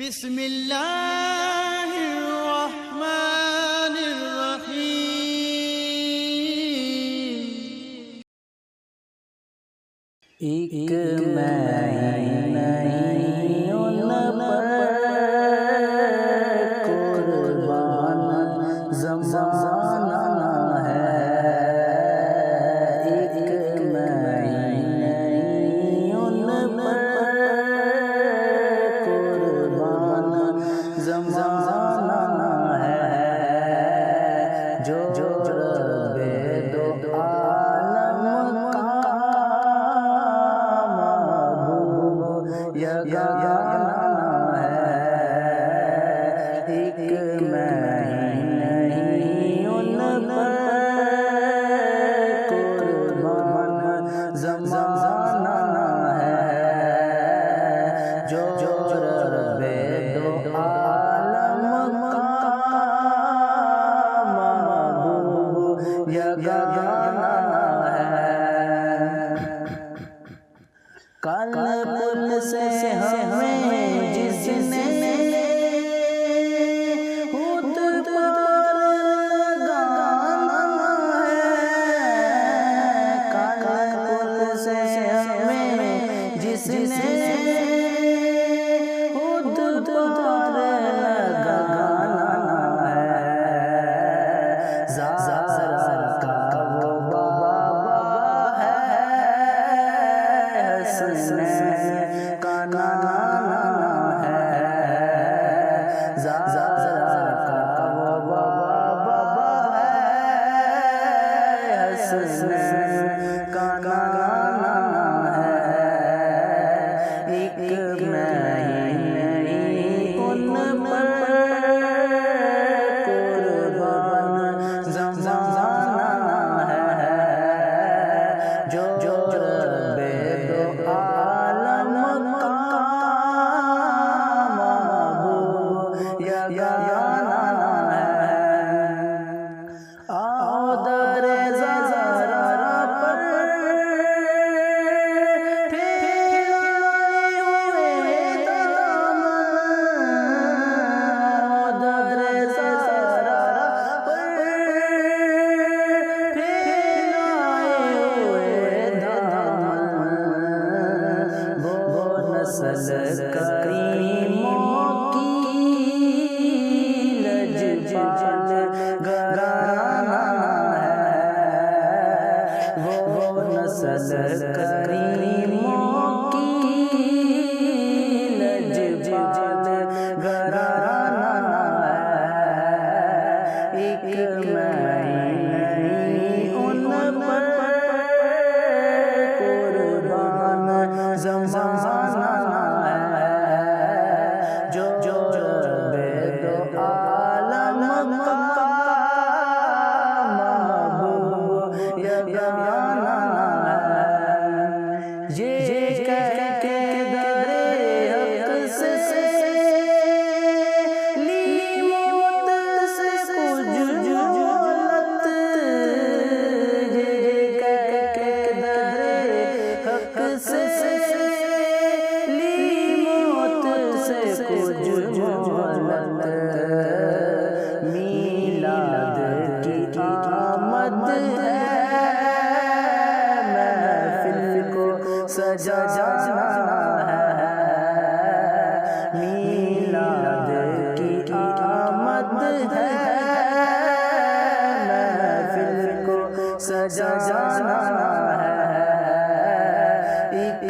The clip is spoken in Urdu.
بسم اللہ الرحمن الرحیم۔ ایک مہینہ قربان زمانہ ہے، ایک مہینہ قربان زمانہ ہے، جو رب دو عالم کا محبوب یگانہ ہے، ایک مہینہ قربان زمانہ ہے، جو رب دو عالم کا محبوب یگانہ ہے۔ کل پل سے ہمیں جس نے خود پر لگانا ہے، کل پل سے ہمیں جس نے خود پر لگانا ہے، زارا کا وہ بابا ہے، کا نانا ہے، زارا کا وہ بابا ہے، کا نانا ہے، ایک مہینہ ان پر قربان زمانہ ہے، جو رب دو عالم کا محبوب یگانہ ہے۔ اولاد زرا پر پھیلائے ہوئے دامن، اولاد زرا پر پھیلائے ہوئے دامن، وہ نسل کریموں کی لجپال گھرانہ ہے، وہ نسل کریموں کی لجپال گھرانہ ہے، ایک مہینہ ان پر قربان زمانہ ہے، جو رب دو عالم کا محبوب یگانہ ہے، یہ کہہ کے در حق سے لی موت سے کچھ جولت، یہ کہہ کے در حق سے لی موت سے کچھ جولت، میلاد کی آمد ہے، محفل کو سجانا ہے، میلاد کی آمد ہے، محفل کو سجانا ہے، ایک